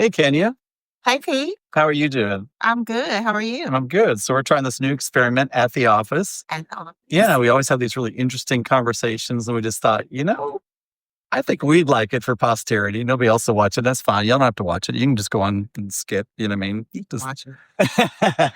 Hey, Kenya. Hi, Pete. How are you doing? I'm good. How are you? I'm good. So we're trying this new experiment at the office. And Yeah, we always have these really interesting conversations, and we just thought, I think we'd like it for posterity. Nobody else will watch it. That's fine. You don't have to watch it. You can just go on and skip. You know what I mean? you can Just watch it.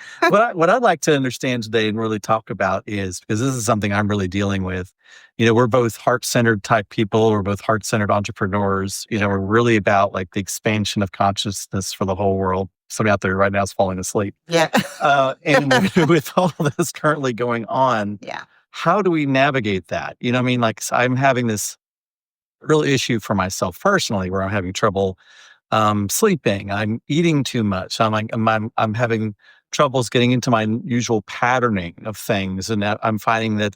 what I'd like to understand today and really talk about is because this is something I'm really dealing with. We're both heart centered type people. We're both heart centered entrepreneurs. We're really about like the expansion of consciousness for the whole world. Somebody out there right now is falling asleep. Yeah. And with all this currently going on, Yeah. how do we navigate that? You know what I mean? Like I'm having this real issue for myself personally where I'm having trouble sleeping. I'm eating too much. I'm having troubles getting into my usual patterning of things, and I'm finding that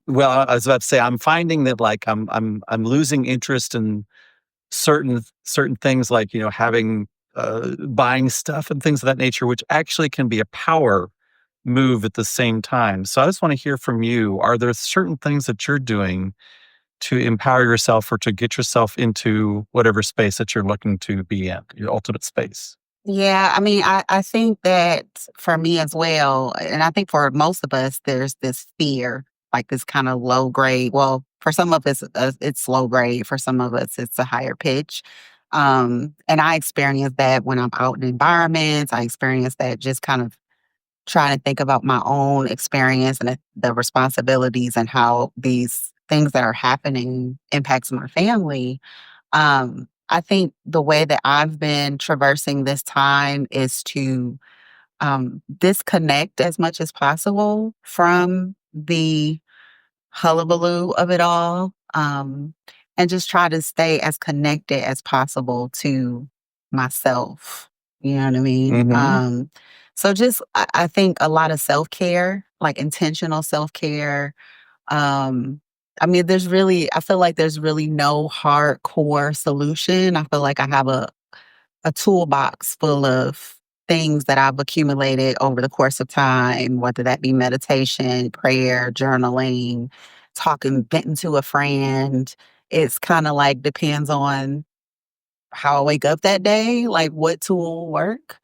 well, I was about to say, I'm finding that like I'm losing interest in certain things, like having buying stuff and things of that nature, which actually can be a power move at the same time. So I just want to hear from you. Are there certain things that you're doing to empower yourself or to get yourself into whatever space that you're looking to be in, your ultimate space? Yeah. I think that for me as well, and I think for most of us, there's this fear, like this kind of low grade. Well, for some of us, it's low grade. For some of us, it's a higher pitch. And I experience that when I'm out in environments. I experience that just kind of trying to think about my own experience and the responsibilities and how these things that are happening impacts my family. I think the way that I've been traversing this time is to disconnect as much as possible from the hullabaloo of it all, and just try to stay as connected as possible to myself. You know what I mean? Hmm. So just I think a lot of self care, like intentional self care. I feel like there's really no hardcore solution. I feel like I have a toolbox full of things that I've accumulated over the course of time, whether that be meditation, prayer, journaling, venting to a friend. It's kind of like depends on how I wake up that day, like what tool will work.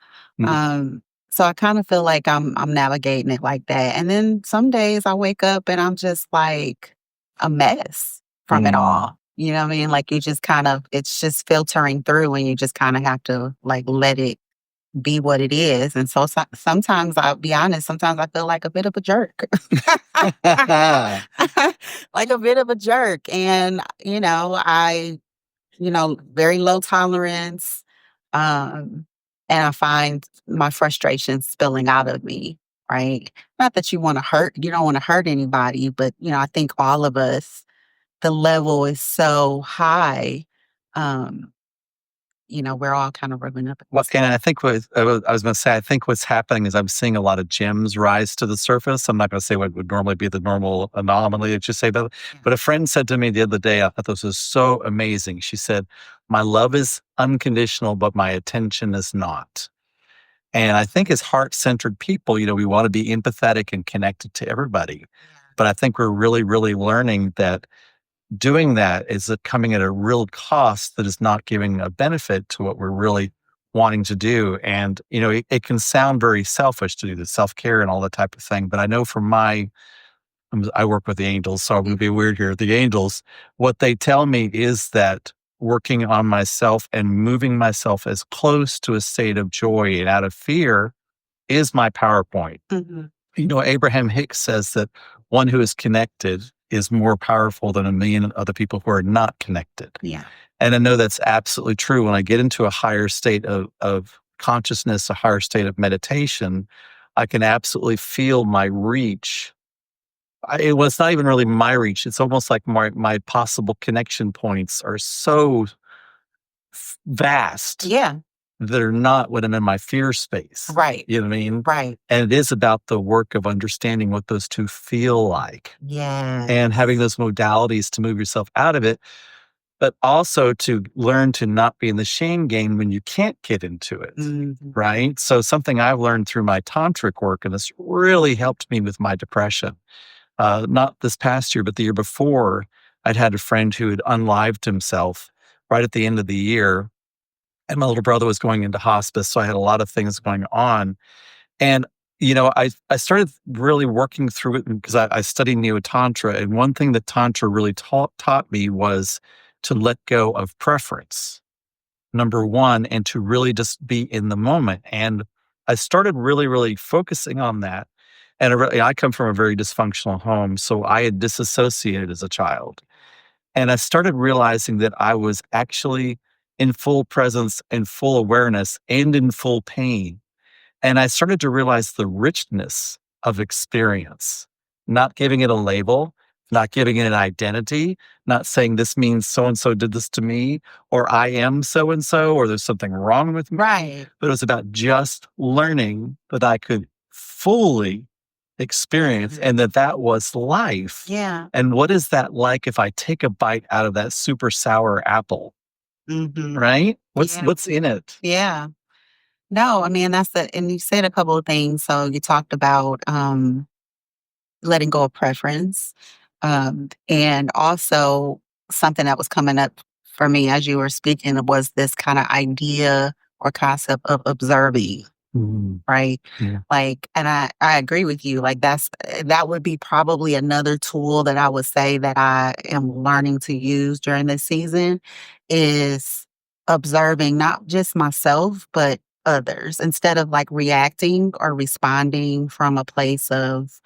Um, so I kind of feel like I'm navigating it like that. And then some days I wake up and I'm just like a mess from it Mm. all. You know what I mean? Like you just kind of it's just filtering through and you just kind of have to like let it be what it is. And sometimes I'll be honest, sometimes I feel like a bit of a jerk. Like a bit of a jerk. And, very low tolerance. Um, and I find my frustration spilling out of me, right? Not that you don't want to hurt anybody, but, I think all of us, the level is so high. Um, we're all kind of rubbing up Well, against and that. I think what I was going to say, I think what's happening is I'm seeing a lot of gems rise to the surface. I'm not going to say what would normally be the normal anomaly that you say, Yeah. but a friend said to me the other day, I thought this was so amazing. She said, "My love is unconditional, but my attention is not." And I think as heart centered people, we want to be empathetic and connected to everybody. But I think we're really, really learning that doing that is coming at a real cost that is not giving a benefit to what we're really wanting to do. And, it can sound very selfish to do the self care and all that type of thing. But I know from I work with the angels, so I'm going to be weird here. The angels, what they tell me is that working on myself and moving myself as close to a state of joy and out of fear is my PowerPoint. Mhm. Abraham Hicks says that one who is connected is more powerful than a million other people who are not connected. Yeah. And I know that's absolutely true. When I get into a higher state of consciousness, a higher state of meditation, I can absolutely feel my reach. It's not even really my reach. It's almost like my possible connection points are so vast. Yeah. They're not when I'm in my fear space. Right. You know what I mean? Right. And it is about the work of understanding what those two feel like Yeah. and having those modalities to move yourself out of it, but also to learn to not be in the shame game when you can't get into it. Mhm. Right. So, something I've learned through my tantric work, and this really helped me with my depression, not this past year, but the year before, I'd had a friend who had unlived himself right at the end of the year, and my little brother was going into hospice, so I had a lot of things going on. And, I started really working through it because I studied neo tantra, and one thing that tantra really taught me was to let go of preference, number one, and to really just be in the moment. And I started really, really focusing on that. And I come from a very dysfunctional home, so I had disassociated as a child. And I started realizing that I was actually in full presence and full awareness and in full pain. And I started to realize the richness of experience, not giving it a label, not giving it an identity, not saying this means so and so did this to me, or I am so and so, or there's something wrong with me. Right. But it was about just learning that I could fully experience Mhm. and that was life. Yeah. And what is that like if I take a bite out of that super sour apple, Mhm. right? What's Yeah. what's in it? Yeah. No, I mean, that's the and you said a couple of things. So you talked about, letting go of preference, and also something that was coming up for me as you were speaking was this kinda idea or concept of observing. Mm, Right? yeah. Like, and I agree with you, like, that would be probably another tool that I would say that I am learning to use during this season is observing not just myself, but others instead of, like, reacting or responding from a place of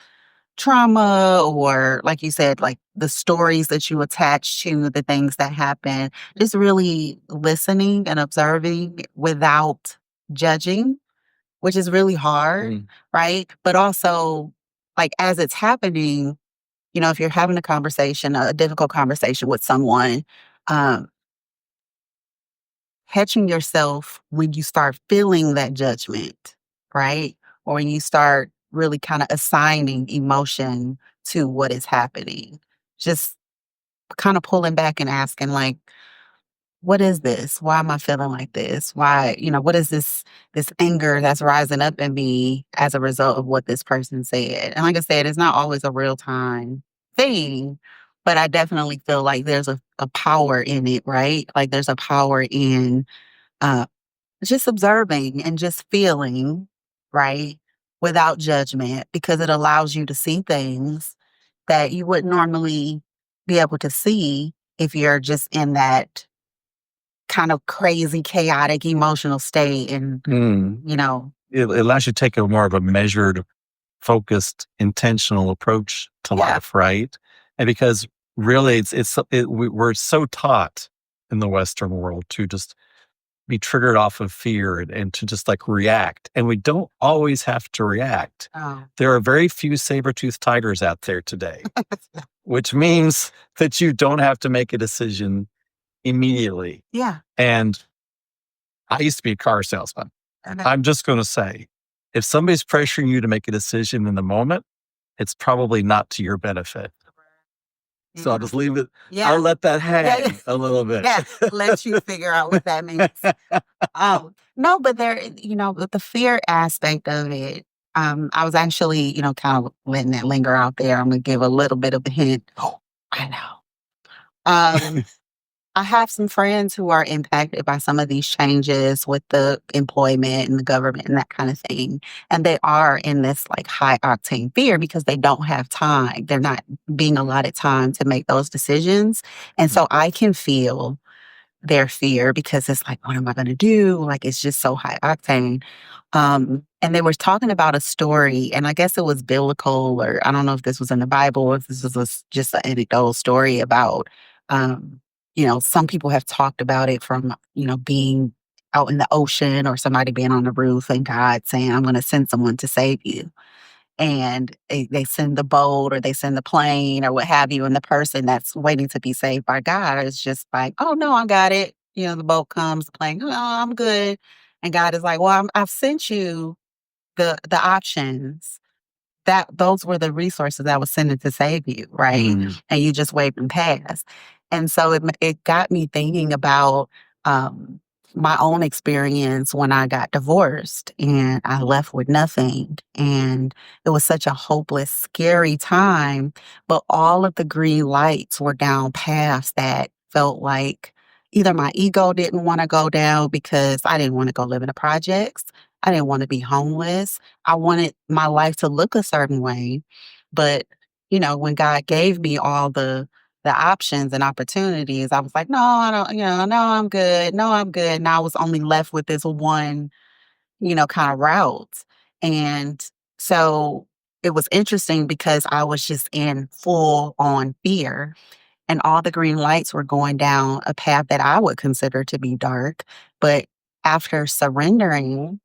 trauma or, like you said, like, the stories that you attach to the things that happen, just really listening and observing without judging, which is really hard, Mm. right? But also, like, as it's happening, if you're having a conversation, a difficult conversation with someone, um, catching yourself when you start feeling that judgment, right? Or when you start really kind of assigning emotion to what is happening. Just kind of pulling back and asking, like, what is this? Why am I feeling like this? Why, what is this anger that's rising up in me as a result of what this person said? And like I said, it's not always a real time thing, but I definitely feel like there's a power in it, right? Like there's a power in uh just observing and just feeling, right? Without judgment, because it allows you to see things that you wouldn't normally be able to see if you're just in that kind of crazy, chaotic, emotional state and, Mm. you know It allows you to take a more of a measured, focused, intentional approach to Yeah. life, right? And because really we're so taught in the Western world to just be triggered off of fear and to just like react. And we don't always have to react. Oh. There are very few saber-toothed tigers out there today, which means that you don't have to make a decision immediately. Yeah. And I used to be a car salesman. Okay. I'm just going to say, if somebody's pressuring you to make a decision in the moment, it's probably not to your benefit. So I'll Yeah. just leave it. Yeah. I'll let that Yeah, yeah. hang a little bit. Yeah. Let you figure out what that means. No, but with the fear aspect of it, I was actually, kind of letting that linger out there. I'm gonna give a little bit of a hint. Oh, I know. Um, I have some friends who are impacted by some of these changes with the employment and the government and that kind of thing. And they are in this like high octane fear because they don't have time. They're not being allotted time to make those decisions. And so I can feel their fear because it's like, what am I going to do? Like, it's just so high octane. And they were talking about a story, and I guess it was biblical, or I don't know if this was in the Bible or if this was just an anecdotal story about, some people have talked about it from, being out in the ocean or somebody being on the roof and God saying, I'm going to send someone to save you, and they send the boat or they send the plane or what have you, and the person that's waiting to be saved by God is just like, "Oh, no, I got it." The boat comes, the plane, "Oh, I'm good." And God is like, "Well, I've sent you the options. That those were the resources I was sending to save you, right? Mm. And you just waved them past." And so it got me thinking about, um, my own experience when I got divorced and I left with nothing, and it was such a hopeless, scary time, but all of the green lights were down paths that felt like either my ego didn't wanna go down because I didn't wanna go live in the projects. I didn't wanna be homeless. I wanted my life to look a certain way. But, when God gave me all the options and opportunities, I was like, "No, I don't," "No, I'm good. No, I'm good." And I was only left with this one, kinda route. And so it was interesting because I was just in full on fear, and all the green lights were going down a path that I would consider to be dark. But after surrendering,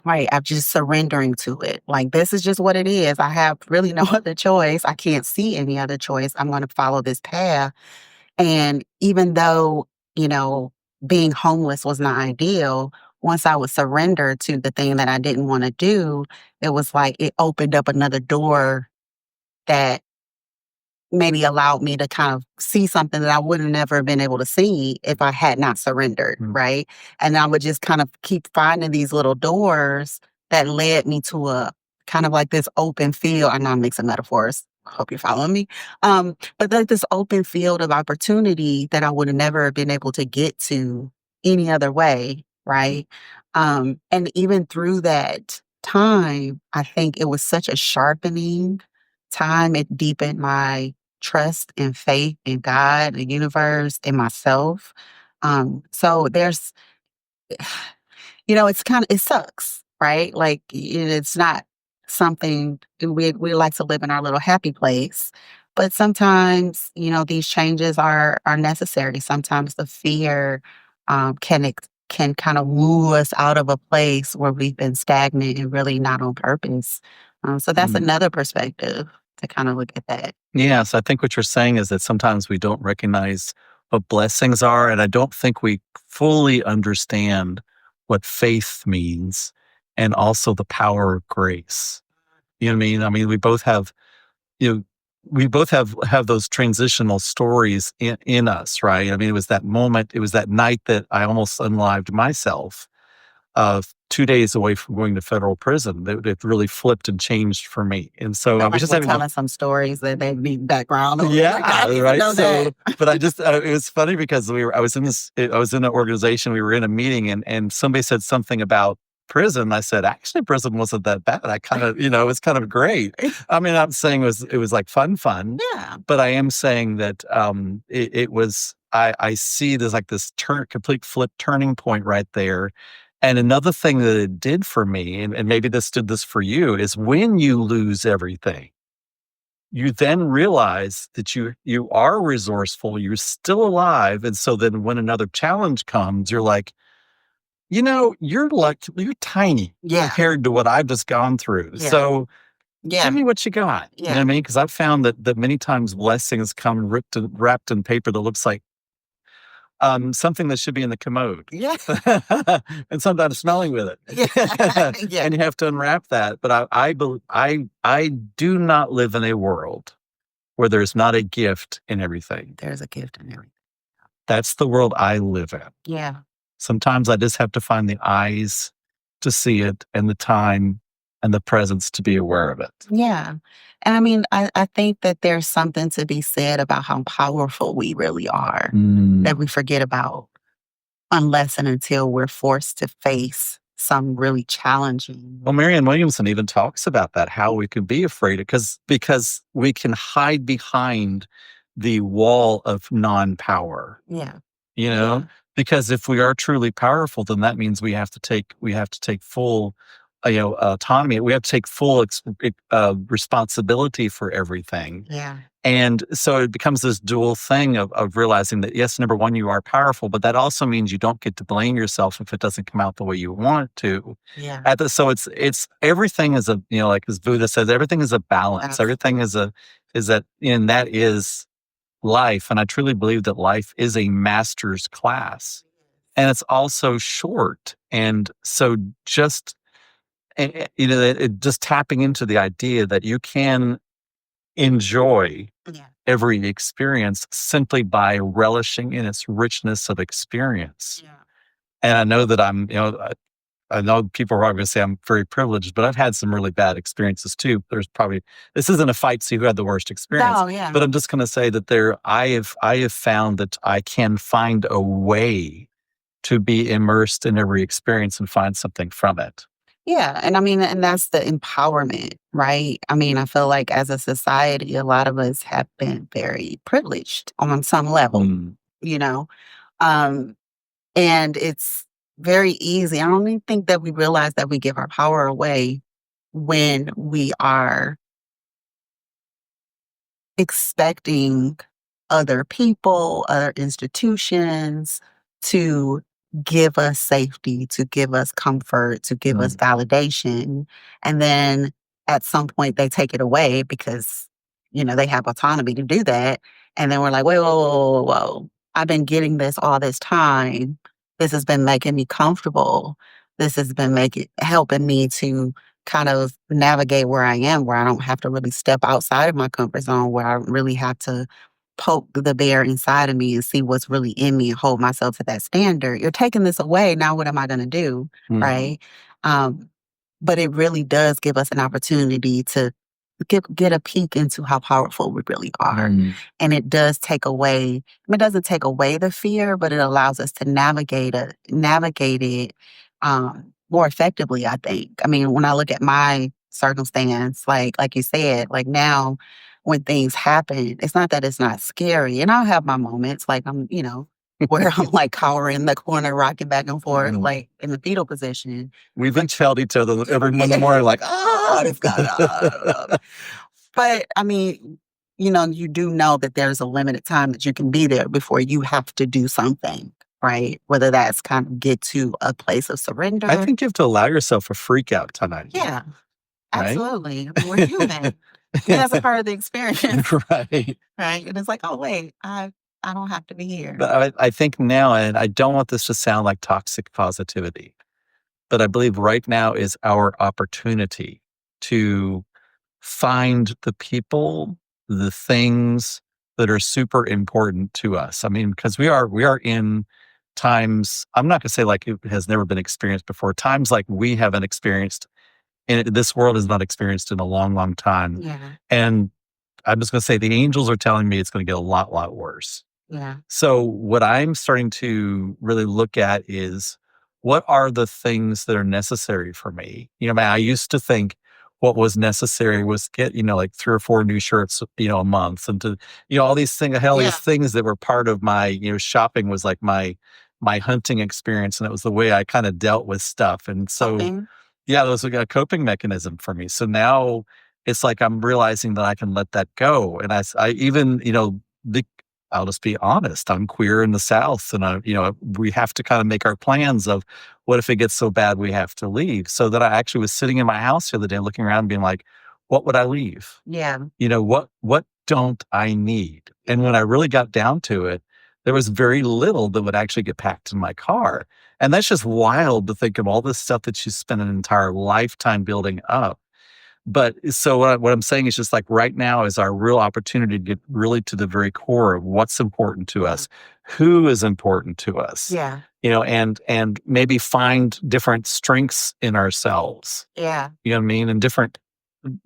right, I'm just surrendering to it. Like, this is just what it is. I have really no other choice. I can't see any other choice. I'm going to follow this path. And even though, you know, being homeless was not ideal, once I would surrender to the thing that I didn't want to do, it was like it opened up another door that maybe allowed me to kind of see something that I would have never been able to see if I had not surrendered, Mm. right? And I would just kind of keep finding these little doors that led me to a kind of like this open field. I know I'm mixing metaphors. I hope you're following me. But like this open field of opportunity that I would have never been able to get to any other way, right? And even through that time, I think it was such a sharpening time. It deepened my trust and faith in God, the universe, and myself. So there's, it's kind of, it sucks, right? Like it's not something we like to live in our little happy place, but sometimes these changes are necessary. Sometimes the fear can kind of woo us out of a place where we've been stagnant and really not on purpose. So that's Mm. another perspective to kind of look at that. Yes, I think what you're saying is that sometimes we don't recognize what blessings are, and I don't think we fully understand what faith means and also the power of grace. You know what I mean? I mean, you know, we both have those transitional stories in us, right? I mean, it was that moment, it was that night that I almost unlived myself, 2 days away from going to federal prison. It really flipped and changed for me, and so I Sound was like just we're having a telling some stories that they need background on. Like, I yeah, didn't even right. know that. So, but I just it was funny because I was in an organization, we were in a meeting, and somebody said something about prison. I said, actually, prison wasn't that bad. I kind of, it was kind of great. I mean, I'm saying it was like fun, Yeah, but I am saying that it was. I see there's like this complete flip turning point right there. And another thing that it did for me, and maybe this did this for you, is when you lose everything you then realize that you are resourceful, you're still alive, and so then when another challenge comes, you're like, you're tiny yeah, compared to what I've just gone through. yeah, So yeah, give me what you got. You know what yeah, I mean? Because I've found that many times blessings come wrapped in paper that looks like something that should be in the commode. yeah, And sometimes smelling with yeah, it. yeah. And you have to unwrap that. But I do not live in a world where there's not a gift in everything. There's a gift in everything. That's the world I live in. Yeah, Sometimes I just have to find the eyes to see it and the time and the presence to be aware of it. yeah. And I mean, I think that there's something to be said about how powerful we really are Mm. that we forget about unless and until we're forced to face some really Well, challenging. Marianne Williamson even talks about that, how we can be afraid because we can hide behind the wall of non-power. Yeah, You know? yeah, Because if we are truly powerful, then that means we have to take full, autonomy. We have to take full responsibility for everything. yeah, And so it becomes this dual thing of realizing that, yes, number one, you are powerful, but that also means you don't get to blame yourself if it doesn't come out the way you want it to. yeah. So it's everything is like as Buddha says, everything is a balance. Absolutely. Everything is that, and that is life. And I truly believe that life is a master's class and it's also short. And so just, just tapping into the idea that you can enjoy Yeah, every experience simply by relishing in its richness of experience. yeah. And I know that I know people are probably gonna say I'm very privileged, but I've had some really bad experiences too. There's probably this isn't a fight, see who had the worst experience, No, yeah. but I'm just gonna say that I have found that I can find a way to be immersed in every experience and find something from it. Yeah, and I mean, and that's the empowerment, right? I mean, I feel like as a society, a lot of us have been very privileged on some level, Mm. you know? Um, and it's very easy. I don't even think that we realize that we give our power away when we are expecting other people, other institutions to give us safety, to give us comfort, to give us Mm. validation. And then at some point they take it away because, they have autonomy to do that. And then we're like, wait, whoa, whoa, whoa, whoa, whoa. I've been getting this all this time. This has been making me comfortable. This has been making helping me to kind of navigate where I am, where I don't have to really step outside of my comfort zone, where I really have to poke the bear inside of me and see what's really in me and hold myself to that standard. You're taking this away. Now, what am I going to do? Mhm. Right. Um, but it really does give us an opportunity to get a peek into how powerful we really are. Mm. And it does take away, it doesn't take away the fear, but it allows us to navigate it more effectively, I think. I mean, when I look at my circumstance, like you said, like now when things happen, it's not that it's not scary. And I'll have my moments like where I'm like cowering in the corner, rocking back and forth, Mm. like in the fetal position. We've each held each other every Monday morning like, Oh, "Ah!" it's got but I mean, you do know that there's a limited time that you can be there before you have to do something, right? Whether that's kind of get to a place of I surrender. think you have to allow yourself a freak out tonight, Yeah, right? absolutely. I mean, we're human. And that's a part of the experience, Right. right? And it's like, oh wait, I don't have to be here. But I think now, and I don't want this to sound like toxic positivity, but I believe right now is our opportunity to find the people, the things that are super important to us. I mean, because we are in times, I'm not gonna say like it has never been experienced before, times like we haven't experienced and this world has not experienced in a long, long time. Yeah, And I'm just gonna say the angels are telling me it's gonna get a lot, lot worse. yeah, So what I'm starting to really look at is what are the things that are necessary for me? Man, I used to think what was necessary was get, like 3 or 4 new shirts, a month and to, all these things, hell, these yeah. things that were part of my, shopping was like my hunting experience. And it was the way I kind of dealt with stuff. And so, Coping. yeah, it was like a coping mechanism for me. So now it's like I'm realizing that I can let that go. And I even, the I'll just be honest. I'm queer in the South, and we have to kind of make our plans of what if it gets so bad we have to leave. So that I actually was sitting in my house the other day, looking around, being like, "What would I leave? Yeah, What don't I need?" And when I really got down to it, there was very little that would actually get packed in my car, and that's just wild to think of all this stuff that you spent an entire lifetime building up. But so what I'm saying is just like right now is our real opportunity to get really to the very core of what's important to yeah, us, who is important to us, yeah, and maybe find different strengths in ourselves. yeah. You know what I mean? And different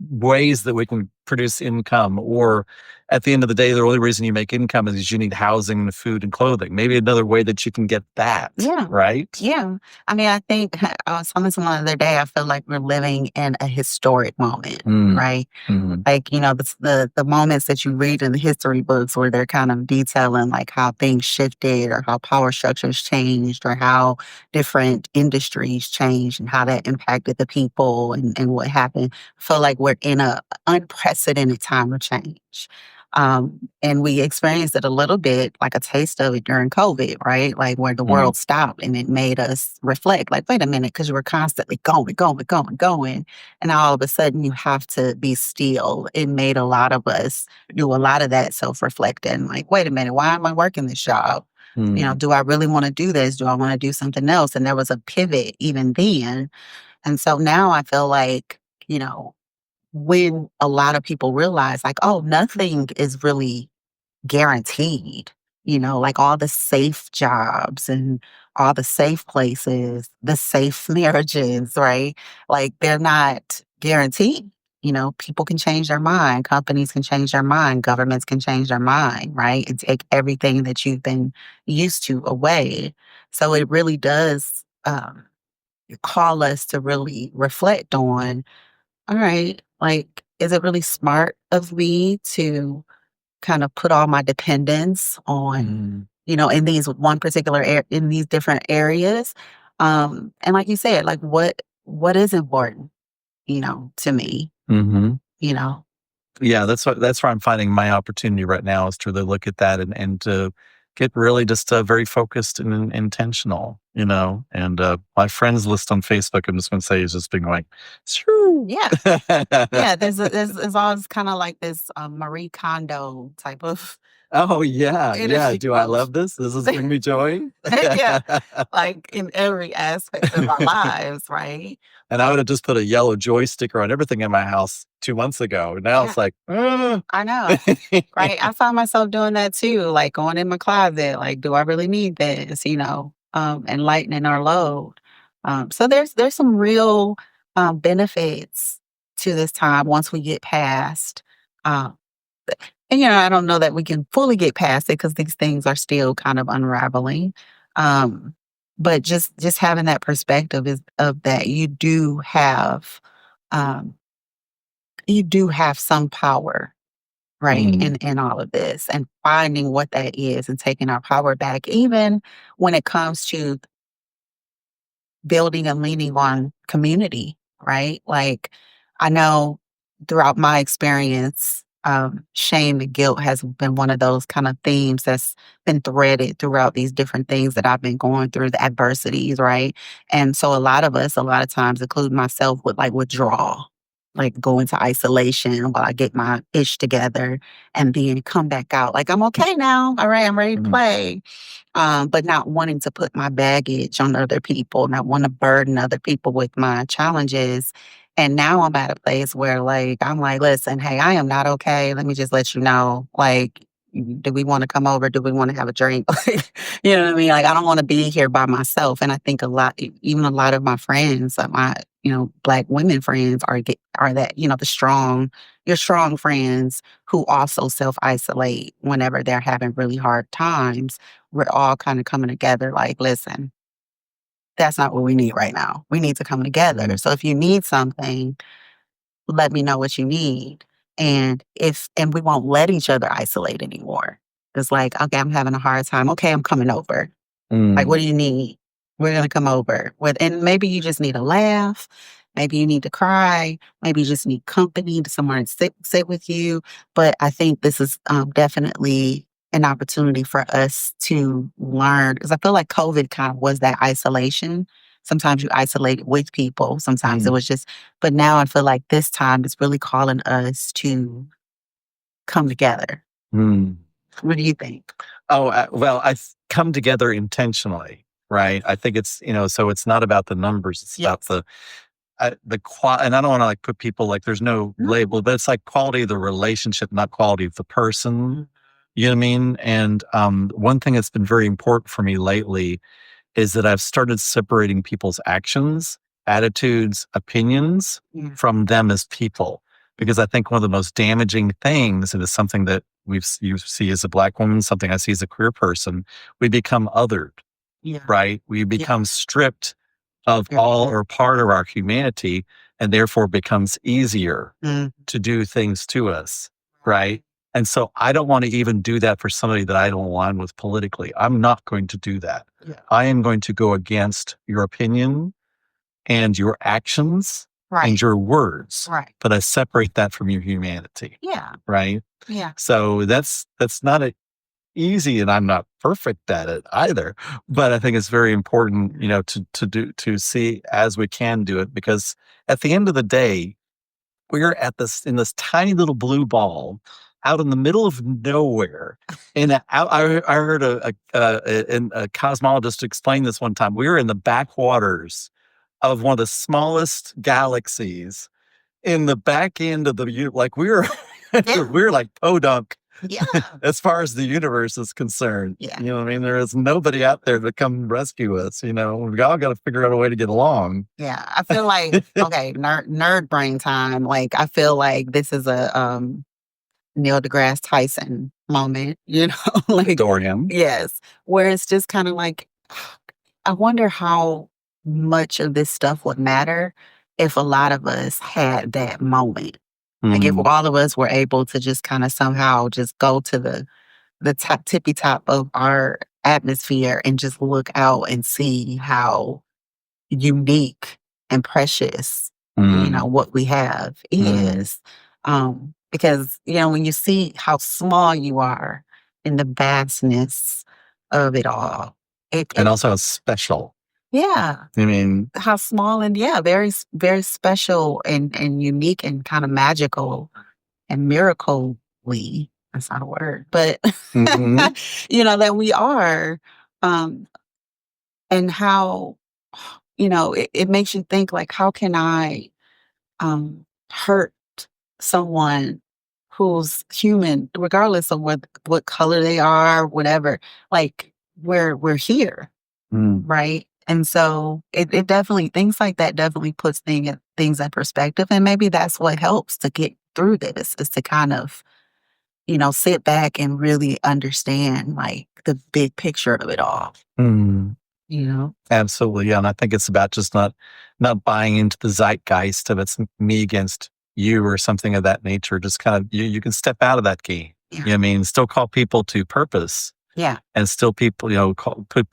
ways that we can produce income. Or at the end of the day, the only reason you make income is you need housing and food and clothing. Maybe another way that you can get that, Yeah. right? Yeah. I mean, I think I was telling someone the other day, I feel like we're living in a historic moment, Mm. right? Mhm. Like, the moments that you read in the history books where they're kind of detailing like how things shifted or how power structures changed or how different industries changed and how that impacted the people and what happened. I feel like we're in a unprecedented time of change. And we experienced it a little bit, like a taste of it during COVID, right? Like where the Mm. world stopped and it made us reflect, like, wait a minute, because you were constantly going, going, going, going. And all of a sudden you have to be still. It made a lot of us do a lot of that self reflecting, like, wait a minute, why am I working this job? Mm. Do I really want to do this? Do I want to do something else? And there was a pivot even then. And so now I feel like, you know, when a lot of people realize, like, oh, nothing is really guaranteed, like all the safe jobs and all the safe places, the safe marriages, right? Like they're not guaranteed. You know, people can change their mind, companies can change their mind, governments can change their mind, right? And take everything that you've been used to away. So it really does call us to really reflect on, all right, like, is it really smart of me to kind of put all my dependence on, Mhm. in these one particular in these different areas? And like you said, like what is important, to me, Mhm. you know? Yeah, that's where I'm finding my opportunity right now is to really look at that and to get really just, very focused and intentional, and, my friends list on Facebook, I'm just gonna say, is just being like, "Shoo." Yeah. Yeah, there's always kind of like this Marie Kondo type of Oh, yeah, yeah. energy Do I of love this? Does this bring me joy? yeah, like in every aspect of our lives, right? And I would have just put a yellow joy sticker on everything in my house 2 months ago. Now Yeah, it's like, I know. Right? I found myself doing that too, like going in my closet, like, do I really need this? And lightening our load. So there's some real benefits to this time once we get past. Um, and I don't know that we can fully get past it because these things are still kind of unraveling. Um, but just having that perspective is of that um, you do have some power, right, Mm, in all of this, and finding what that is and taking our power back, even when it comes to building and leaning on community, right? Like, I know throughout my experience, shame and guilt has been one of those kind of themes that's been threaded throughout these different things that I've been going through, the adversities, right? And so a lot of us, a lot of times, including myself, would like withdraw, like go into isolation while I get my ish together and then come back out. Like, I'm okay now. All right, I'm ready to mhm, play, but not wanting to put my baggage on other people, not want to burden other people with my challenges. And now I'm at a place where, like, I'm like, listen, hey, I am not okay. Let me just let you know. Like, do we want to come over? Do we want to have a drink? Like, you know what I mean? Like, I don't want to be here by myself. And I think a lot, even a lot of my friends, my Black women friends are that your strong friends who also self isolate whenever they're having really hard times. We're all kind of coming together like, listen, that's not what we need right now. We need to come together. mhm, So if you need something, let me know what you need. And we won't let each other isolate anymore. It's like, okay, I'm having a hard time. Okay, I'm coming over. Like, what mm, do you need? We're gonna come over with, and maybe you just need a laugh. Maybe you need to cry. Maybe you just need company to someone to sit with you. But I think this is definitely an opportunity for us to learn because I feel like COVID kind of was that isolation. Sometimes you isolated with people. Sometimes it mm, was just, but now I feel like this time it's really calling us to come together. mm. What do you think? Oh, well, I've come together intentionally, right? I think so it's not about the numbers, it's about Yes. and I don't wanna, like, put people like there's no No. label, but it's like quality of the relationship, not quality of the person. Mhm. You know what I mean? And, one thing that's been very important for me lately is that I've started separating people's actions, attitudes, opinions Yeah. from them as people. Because I think one of the most damaging things, and it's something that you see as a Black woman, something I see as a queer person, we become othered, Yeah. right? We Yeah. become stripped of Yeah. all or part of our humanity, and therefore becomes easier Mm. to do things to us, right? And so I don't want to even do that for somebody that I don't align with politically. I'm not going to do that. Yeah. I am going to go against your opinion and your actions and Right. your words, Right. but I separate that from your humanity, Yeah. right? Yeah. So that's not easy, and I'm not perfect at it either. But I think it's very important, to see as we can do it because at the end of the day, we're at this in this tiny little blue ball out in the middle of nowhere. And I heard a cosmologist explain this one time. We were in the backwaters of one of the smallest galaxies in the back end of like we were Yeah. we were like podunk Yeah. As far as the universe is concerned. Yeah. You know what I mean? There is nobody out there to come rescue us. We all got to figure out a way to get along. Yeah. I feel like, okay, nerd brain time. Like, I feel like this is a Neil deGrasse Tyson moment, like, Dorian. yes, where it's just kind of like, I wonder how much of this stuff would matter if a lot of us had that moment. Like, if Mm, all of us were able to just kind of somehow just go to the top tippy top of our atmosphere and just look out and see how unique and precious, mm, what we have mm. is. Because, when you see how small you are in the vastness of it all, And also it's special. yeah, I mean, how small and yeah, very, very special and unique and kind of magical and miracle-y. That's not a word, but mhm, that we are. Um, and how, it makes you think like, how can I hurt someone who's human, regardless of what color they are, whatever. Like, we're here, mm, right? And so it definitely, things like that definitely puts things in perspective, and maybe that's what helps to get through this, is to kind of sit back and really understand like the big picture of it all. mm. You know? Absolutely, yeah, and I think it's about just not buying into the zeitgeist of it's me against you or something of that nature. Just kind of you can step out of that game. Yeah. You know what I mean? Still call people to purpose Yeah. and still people,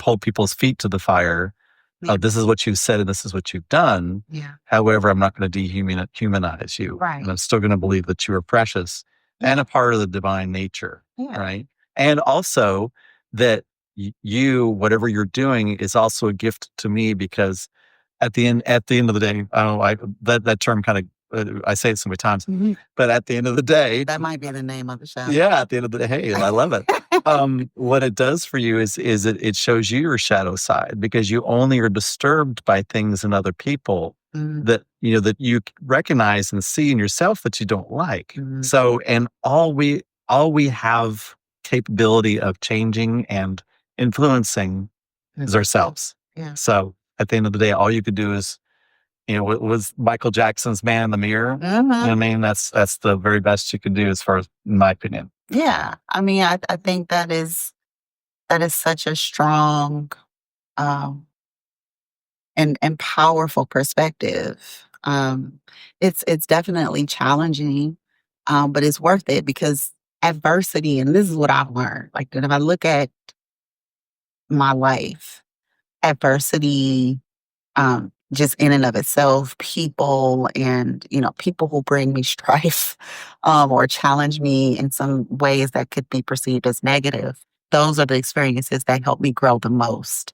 hold people's feet to the fire. Yeah. This is what you've said and this is what you've done. Yeah. However, I'm not going to dehumanize you. And Right. I'm still going to believe that you are precious and Yeah. a part of the divine nature. Yeah. Right. And also that you, whatever you're doing, is also a gift to me because at the end of the day, I don't know, that term kind of I say it so many times, Mhm. but at the end of the day, That might be the name of the show. yeah, at the end of the day, hey, I love it. What it does for you is it shows you your shadow side because you only are disturbed by things in other people Mhm. that you recognize and see in yourself that you don't like. Mhm. So, and all we have capability of changing and influencing is ourselves. Yeah. So, at the end of the day, all you could do is what was Michael Jackson's "Man in the Mirror." I Mhm. mean, that's the very best you could do as far as in my opinion. Yeah. I mean, I think that is such a strong, um, and powerful perspective. It's definitely challenging, but it's worth it because adversity, and this is what I've learned. Like, that if I look at my life, adversity, just in and of itself, people and, people who bring me strife, or challenge me in some ways that could be perceived as negative. Those are the experiences that help me grow the most,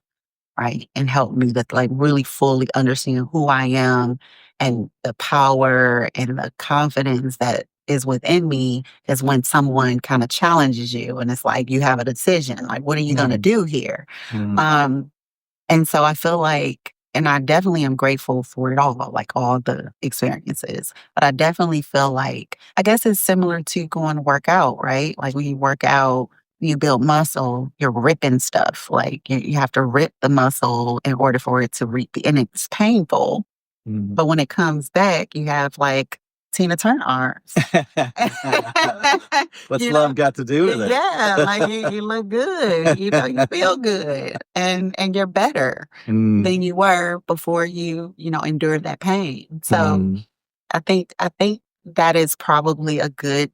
right? And help me to like really fully understand who I am and the power and the confidence that is within me is when someone kind of challenges you and it's like you have a decision. Like, what are you going to Mm, do here? mm, Um, and so I feel like, and I definitely am grateful for it all, like all the experiences. But I definitely feel like, I guess it's similar to going to work out, right? Like when you work out, you build muscle, you're ripping stuff. Like you have to rip the muscle in order for it to and it's painful. mm. But when it comes back, you have like Tina Turner arms. What's You love know? got to do with Yeah, like it? you look good, you feel good, and you're better Mm, than you were before endured that pain. So mm, I think that is probably a good.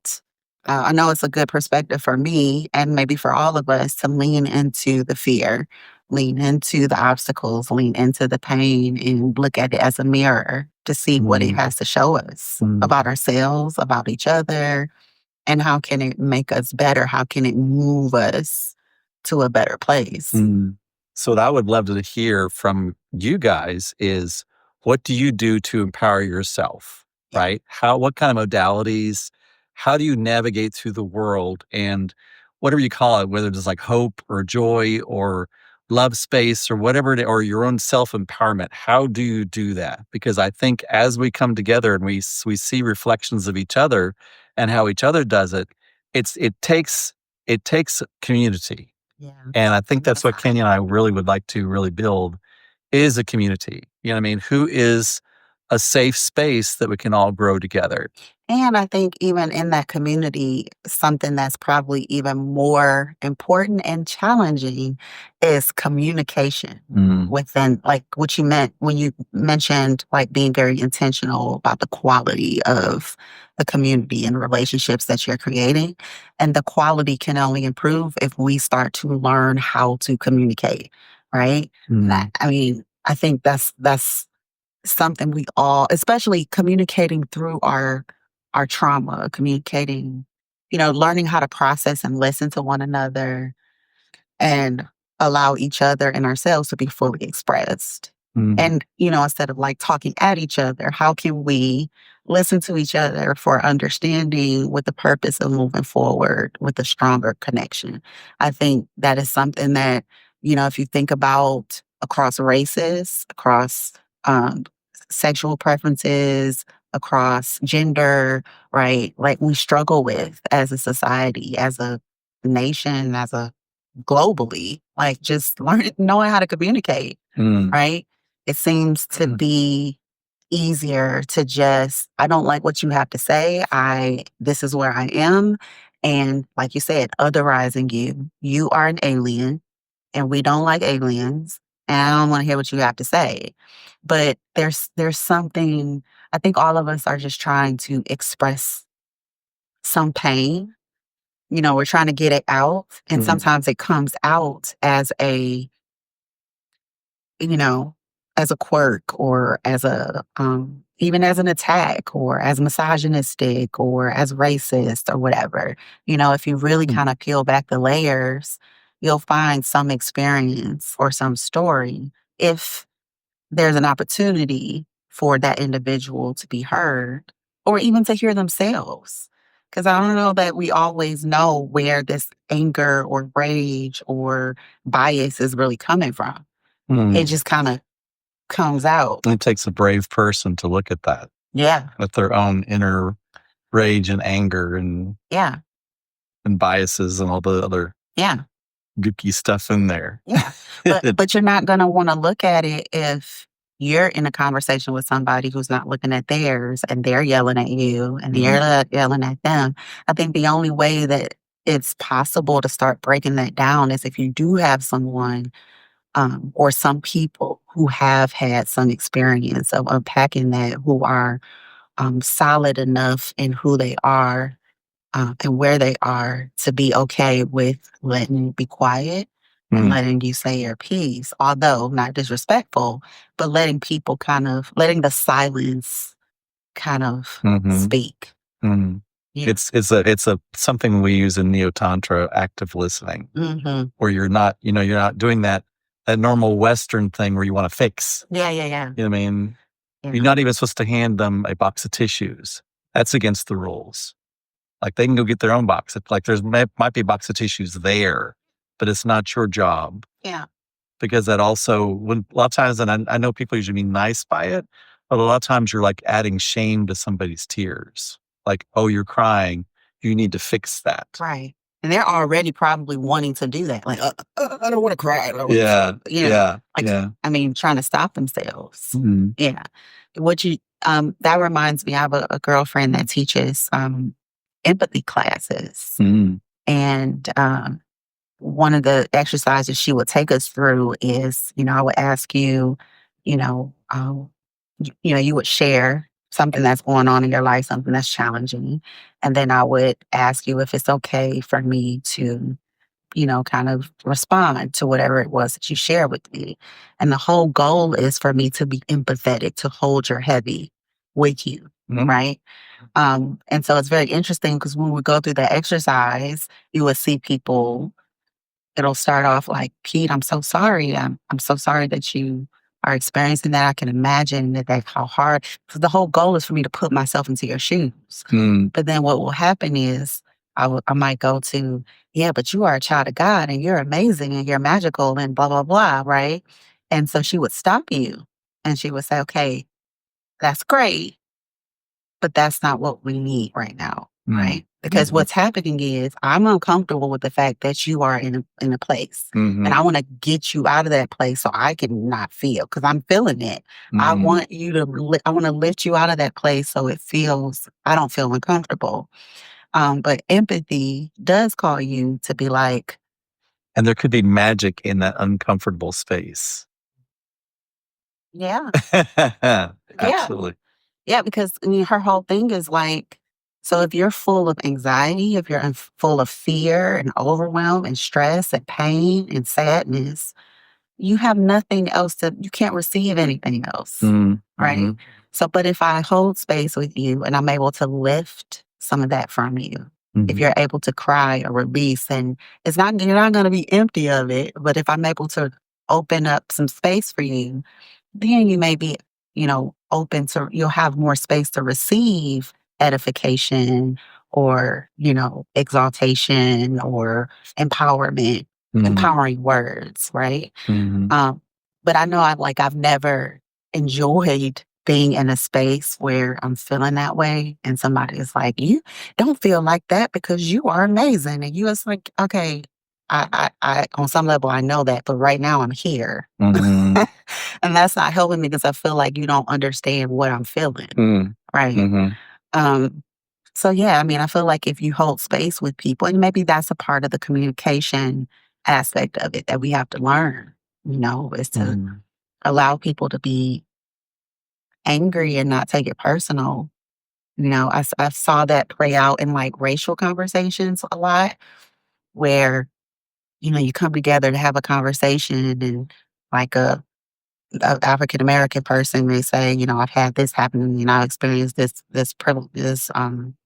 I know it's a good perspective for me, and maybe for all of us to lean into the fear, lean into the obstacles, lean into the pain, and look at it as a mirror to see what it mm, has to show us mm, about ourselves, about each other, and how can it make us better? How can it move us to a better place? mm. So what I would love to hear from you guys is what do you do to empower yourself, Yeah. right? What kind of modalities, how do you navigate through the world and whatever you call it, whether it's like hope or joy or love space or whatever or your own self-empowerment, how do you do that? Because I think as we come together and we see reflections of each other and how each other does it, it takes community, Yeah. and I On think both that's what sides. Kenya and I really would like to really build is a community. You know what I mean? Who is a safe space that we can all grow together. And I think even in that community, something that's probably even more important and challenging is communication Mm, within, like what you meant when you mentioned like being very intentional about the quality of the community and relationships that you're creating. And the quality can only improve if we start to learn how to communicate, right? mm, I mean, I think that's something we all, especially communicating through our trauma, communicating, learning how to process and listen to one another and allow each other and ourselves to be fully expressed. mm, And, instead of like talking at each other, how can we listen to each other for understanding with the purpose of moving forward with a stronger connection? I think that is something that, if you think about across races, across um, sexual preferences, across gender, right? Like we struggle with as a society, as a nation, as a globally, like just learning, knowing how to communicate, mm, right? It seems to be easier to just, I don't like what you have to say. This is where I am. And like you said, otherizing you. You are an alien and we don't like aliens. And I don't want to hear what you have to say. But there's something, I think all of us are just trying to express some pain. We're trying to get it out. And mm, sometimes it comes out you know, as a quirk or as even as an attack or as misogynistic or as racist or whatever. If you really mm, kind of peel back the layers, you'll find some experience or some story if there's an opportunity for that individual to be heard or even to hear themselves. Because I don't know that we always know where this anger or rage or bias is really coming from. It mm. just kind of comes out. It takes a brave person to look at that, Yeah. at their own inner rage and anger Yeah. and biases and all the other Yeah. gooky stuff in there. Yeah. But you're not gonna wanna look at it if you're in a conversation with somebody who's not looking at theirs and they're yelling at you and Mhm, you're yelling at them. I think the only way that it's possible to start breaking that down is if you do have someone, or some people who have had some experience of unpacking that, who are, solid enough in who they are, and where they are to be okay with letting you be quiet and mm, letting you say your piece, although not disrespectful, but letting the silence kind of mhm, speak. mhm. Yeah. It's a something we use in neo tantra, active listening, Mhm. where you're not doing that normal Western thing where you wanna fix. Yeah, yeah, yeah. You know what I mean? You're Yeah. not even supposed to hand them a box of tissues. That's against the rules. Like, they can go get their own box. It's like might be a box of tissues there, but it's not your job Yeah. because that also when a lot of times, and I know people usually mean nice by it, but a lot of times you're like adding shame to somebody's tears. Like, "Oh, you're crying. You need to fix that." Right. And they're already probably wanting to do that. Like, I don't want to cry. I don't wanna Yeah, yeah, like, yeah. I mean, trying to stop themselves. Mhm, Yeah. That reminds me, I have a girlfriend that teaches empathy classes. mhm, And one of the exercises she would take us through is, I would ask you, you know, you would share something that's going on in your life, something that's challenging. And then I would ask you if it's okay for me to, kind of respond to whatever it was that you shared with me. And the whole goal is for me to be empathetic, to hold your heavy with you. mhm, Right. And so it's very interesting because when we go through the exercise, you will see people, it'll start off like, Pete, I'm so sorry. I'm so sorry that you are experiencing that. I can imagine that how hard. So the whole goal is for me to put myself into your shoes. mm, But then what will happen is I might go to, yeah, but you are a child of God and you're amazing and you're magical and blah, blah, blah. Right. And so she would stop you and she would say, okay, that's great, but that's not what we need right now. right? Because Mhm. what's happening is I'm uncomfortable with the fact that you are in a place, and Mhm. I wanna get you out of that place so I can not feel, because 'cause I'm feeling it. I Mhm. want you to I wanna lift you out of that place so it feels I don't feel uncomfortable. But empathy does call you to be like, And there could be magic in that uncomfortable space. "Yeah, yeah, Absolutely. yeah," because, I mean, her whole thing is like, so if you're full of anxiety, if you're full of fear and overwhelm and stress and pain and sadness, you have nothing else you can't receive anything else, Mm, right? mhm, So, but if I hold space with you and I'm able to lift some of that from you, if mhm, you're able to cry or release, and it's not, you're not going to be empty of it, but if I'm able to open up some space for you, then you may be, open to, you'll have more space to receive edification or, exaltation or empowerment, mhm, empowering words, right? mhm, Um, but I know I've never enjoyed being in a space where I'm feeling that way and somebody is like, "You don't feel like that because you are amazing." And you it's like, okay, I on some level I know that, but right now I'm here. mhm, And that's not helping me because I feel like you don't understand what I'm feeling, mm, right? mhm, Um, so yeah, I mean, I feel like if you hold space with people, and maybe that's a part of the communication aspect of it that we have to learn, is to mhm, allow people to be angry and not take it personal. I saw that play out in like racial conversations a lot where, you come together to have a conversation and like a African American person may say, I've had this happen, I've experienced this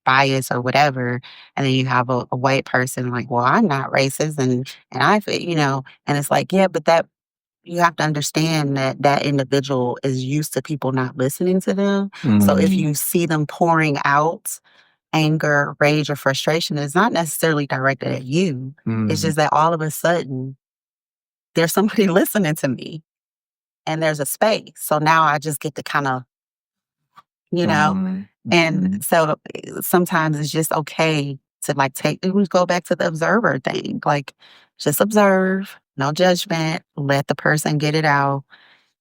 bias or whatever, and then you have a white person like, well, I'm not racist, and I feel, and it's like, yeah, but that you have to understand that that individual is used to people not listening to them. So if mhm, you see them pouring out anger, rage, or frustration, it's not necessarily directed at you. It's mhm, just that all of a sudden there's somebody listening to me and there's a space. So now I just get to kind of, you know, mhm, and mhm, so sometimes it's just okay to like we go back to the observer thing, like just observe, no judgment, let the person get it out,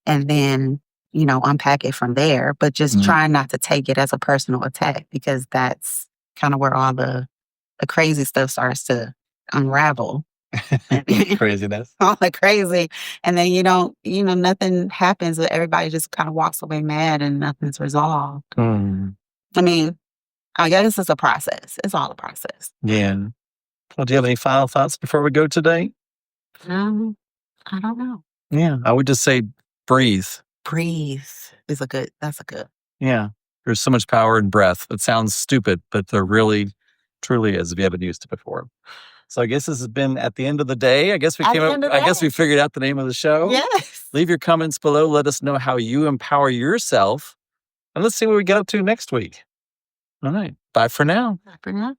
and then, unpack it from there. But just mhm. try not to take it as a personal attack because that's kind of where all the crazy stuff starts to unravel. Craziness. All the crazy. And then nothing happens, but everybody just kind of walks away mad and nothing's resolved. Mm, I mean, I guess it's a process. It's all a process. yeah. Well, do you have any final thoughts before we go today? Um, I don't know. Yeah, I would just say breathe. Breathe that's a good. Yeah. There's so much power in breath. It sounds stupid, but there really, truly is if you haven't used it before. So I guess this has been at the end of the day. At the end of the I guess we day. figured out the name of the show. Yes. Leave your comments below. Let us know how you empower yourself. And let's see what we get up to next week. All right. Bye for now. Bye for now.